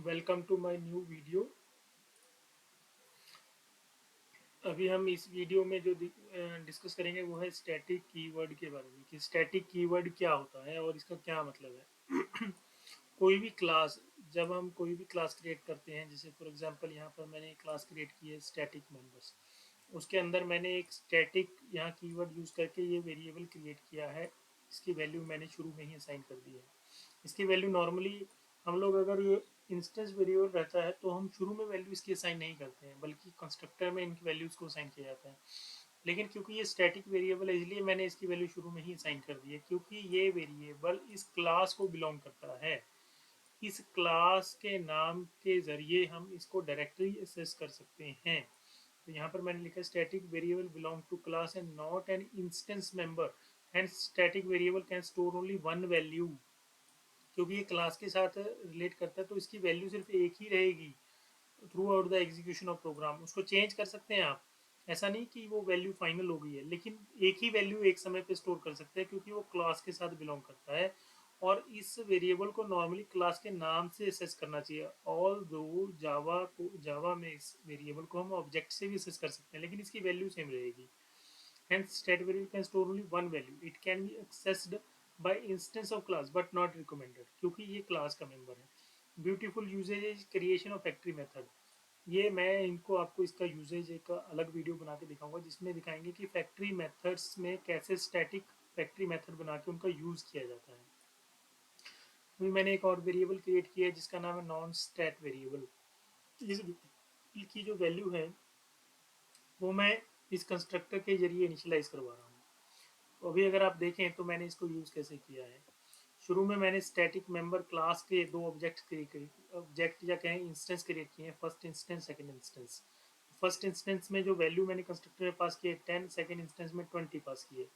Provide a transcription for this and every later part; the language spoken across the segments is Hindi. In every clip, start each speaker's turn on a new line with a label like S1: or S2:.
S1: Welcome to my new video. अभी हम इस वीडियो में जो डिस्कस करेंगे वो है स्टैटिक कीवर्ड के बारे में कि स्टैटिक कीवर्ड क्या होता है और इसका क्या मतलब है। कोई भी क्लास, जब हम कोई भी क्लास क्रिएट करते हैं, जैसे फॉर एग्जांपल यहाँ पर मैंने एक क्लास क्रिएट की है स्टैटिक मेंबर्स। उसके अंदर मैंने एक स्टैटिक यहाँ कीवर्ड यूज़ करके ये वेरिएबल क्रिएट किया है। इसकी वैल्यू मैंने शुरू में ही असाइन कर दी है। इसकी वैल्यू नॉर्मली हम लोग, अगर ये इंस्टेंस वेरिएबल रहता है तो हम शुरू में वैल्यू इसकी असाइन नहीं करते हैं, बल्कि कंस्ट्रक्टर में इनकी वैल्यूज़ को असाइन किया जाता है। लेकिन क्योंकि ये स्टैटिक वेरिएबल है, इसलिए मैंने इसकी वैल्यू शुरू में ही असाइन कर दी है, क्योंकि ये वेरिएबल इस क्लास को बिलोंग करता है। इस क्लास के नाम के ज़रिए हम इसको डायरेक्टली एक्सेस कर सकते हैं। तो यहाँ पर मैंने लिखा static variable belong to class and not an instance member, and static variable can store only one value. क्योंकि ये क्लास के साथ रिलेट करता है तो इसकी वैल्यू सिर्फ एक ही रहेगी throughout the execution of program. उसको चेंज कर सकते हैं आप, ऐसा नहीं कि वो वैल्यू फाइनल हो गई है, लेकिन एक ही वैल्यू एक समय पे स्टोर कर सकते हैं क्योंकि वो क्लास के साथ बिलोंग करता है। और इस वेरिएबल को नॉर्मली क्लास के नाम से एसेस करना चाहिए। ऑल दो जावा में इस वेरिएबल को हम ऑब्जेक्ट से भी एसेस कर सकते हैं, लेकिन इसकी वैल्यू सेम रहेगी। Hence, state variable can store only one value. It can be accessed by instance of class but not recommended, क्योंकि ये क्लास का मेंबर है। Beautiful usages is creation of factory method. ये मैं इनको आपको इसका यूजेज एक अलग वीडियो बना के दिखाऊंगा, जिसमें दिखाएंगे कि फैक्ट्री मेथड्स में कैसे स्टैटिक फैक्ट्री मेथड बना के उनका यूज़ किया जाता है। अभी मैंने एक और वेरिएबल क्रिएट किया है जिसका नाम है नॉन स्टैट वेरिएबल। इस की जो वैल्यू है वो मैं इस कंस्ट्रक्टर के जरिए इनिशियलाइज करवा रहा हूँ। तो अभी अगर आप देखें तो मैंने इसको यूज़ कैसे किया है। शुरू में मैंने स्टैटिक मेंबर क्लास के दो ऑब्जेक्ट या कहें इंस्टेंस क्रिएट किए हैं, first instance second instance. First instance में जो वैल्यू मैंने कंस्ट्रक्टर में पास किए 10, सेकंड इंस्टेंस में 20 पास किए।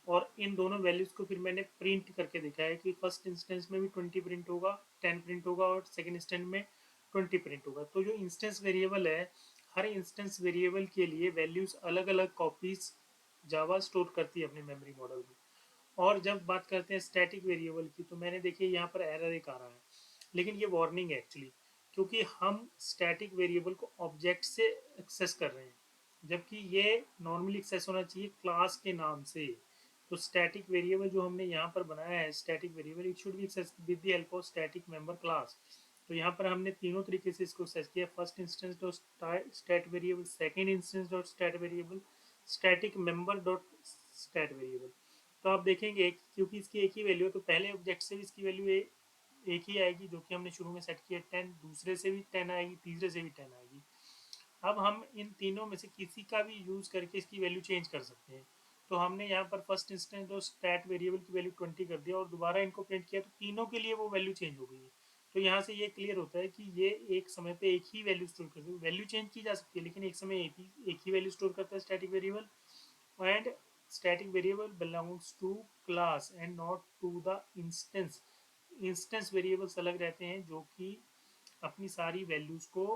S1: और इन दोनों वैल्यूज़ को फिर मैंने प्रिंट करके दिखाया कि फर्स्ट इंस्टेंस में भी 20 प्रिंट होगा, 10 प्रिंट होगा और सेकंड इंस्टेंस में 20 प्रिंट होगा। तो जो इंस्टेंस वेरिएबल है, हर इंस्टेंस वेरिएबल के लिए वैल्यूज़ अलग अलग कॉपीज जावा स्टोर करती है अपने मेमोरी मॉडल में। और जब बात करते हैं स्टैटिक वेरिएबल की, तो मैंने देखिए यहाँ पर एरर एक आ रहा है, लेकिन ये वार्निंग है एक्चुअली, क्योंकि हम स्टैटिक वेरिएबल को ऑब्जेक्ट से एक्सेस कर रहे हैं, जबकि ये नॉर्मली एक्सेस होना चाहिए क्लास के नाम से। तो स्टैटिक वेरिएबल जो हमने यहाँ पर बनाया है, static variable it should be access with the help of static member class. तो यहाँ पर हमने तीनों तरीके से इसको एक्सेस किया, first instance dot stat variable, second instance dot stat variable, static member dot stat variable. तो आप देखेंगे क्योंकि इसकी एक ही वैल्यू है, तो पहले ऑब्जेक्ट से भी इसकी वैल्यू एक ही आएगी जो कि हमने शुरू में सेट किया 10, दूसरे से भी 10 आएगी, तीसरे से भी 10 आएगी। अब हम इन तीनों में से किसी का भी यूज़ करके इसकी वैल्यू चेंज कर सकते हैं। तो हमने यहाँ पर फर्स्ट इंस्टेंस जो स्टैट वेरिएबल की वैल्यू 20 कर दिया और दोबारा इनको प्रिंट किया, तो तीनों के लिए वो वैल्यू चेंज हो गई है। तो यहाँ से ये क्लियर होता है कि ये एक समय पे एक ही वैल्यू स्टोर करते हैं। वैल्यू चेंज की जा सकती है, लेकिन एक समय एक ही वैल्यू स्टोर करता है static variable. And static variable belongs to class and not to the instance। Instance variables अलग रहते हैं जो कि अपनी सारी वैल्यूज़ को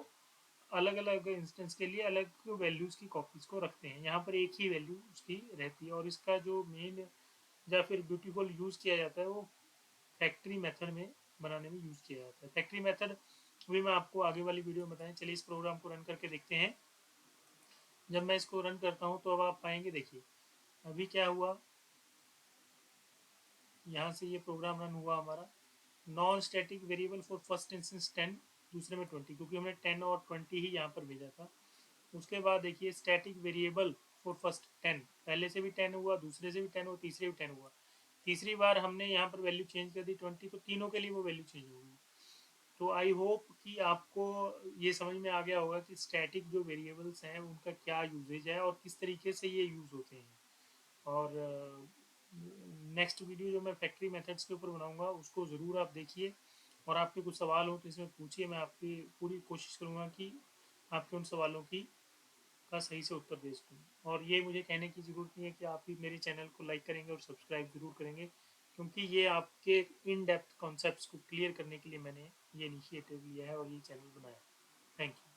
S1: अलग अलग इंस्टेंस के लिए अलग वैल्यूज़ की कॉपीज़ को रखते हैं। यहाँ पर एक ही वैल्यू उसकी रहती है, और इसका जो मेन या फिर ब्यूटीफुल यूज़ किया जाता है वो फैक्ट्री मेथड में बनाने में यूज़ किया जाता है। फैक्ट्री मेथड भी मैं आपको आगे वाली वीडियो में बताएं। चलिए इस प्रोग्राम को रन करके देखते हैं। जब मैं इसको रन करता हूँ तो अब आप पाएंगे, देखिए अभी क्या हुआ। यहाँ से ये प्रोग्राम रन हुआ हमारा। Non static variable for first instance 10, दूसरे में 20, क्योंकि हमने 10 और 20 ही यहाँ पर भेजा था। उसके बाद देखिए स्टैटिक वेरिएबल फॉर फर्स्ट 10, पहले से भी 10 हुआ, दूसरे से भी 10 हुआ, तीसरे भी 10 हुआ। तीसरी बार हमने यहाँ पर वैल्यू चेंज कर दी 20, तो तीनों के लिए वो वैल्यू चेंज होगी। तो आई होप कि आपको ये समझ में आ गया होगा कि स्टैटिक जो वेरिएबल्स हैं उनका क्या यूजेज है और किस तरीके से ये यूज़ होते हैं। और नेक्स्ट वीडियो जो मैं फैक्ट्री मेथड्स के ऊपर बनाऊंगा उसको ज़रूर आप देखिए, और आपके कुछ सवाल हो तो इसमें पूछिए। मैं आपकी पूरी कोशिश करूँगा कि आपके उन सवालों की का सही से उत्तर दे सकूँ। और ये मुझे कहने की ज़रूरत नहीं है कि आप भी मेरे चैनल को लाइक करेंगे और सब्सक्राइब ज़रूर करेंगे, क्योंकि ये आपके इन डेप्थ कॉन्सेप्ट्स को क्लियर करने के लिए मैंने ये इनिशिएटिव लिया है और ये चैनल बनाया है। Thank you.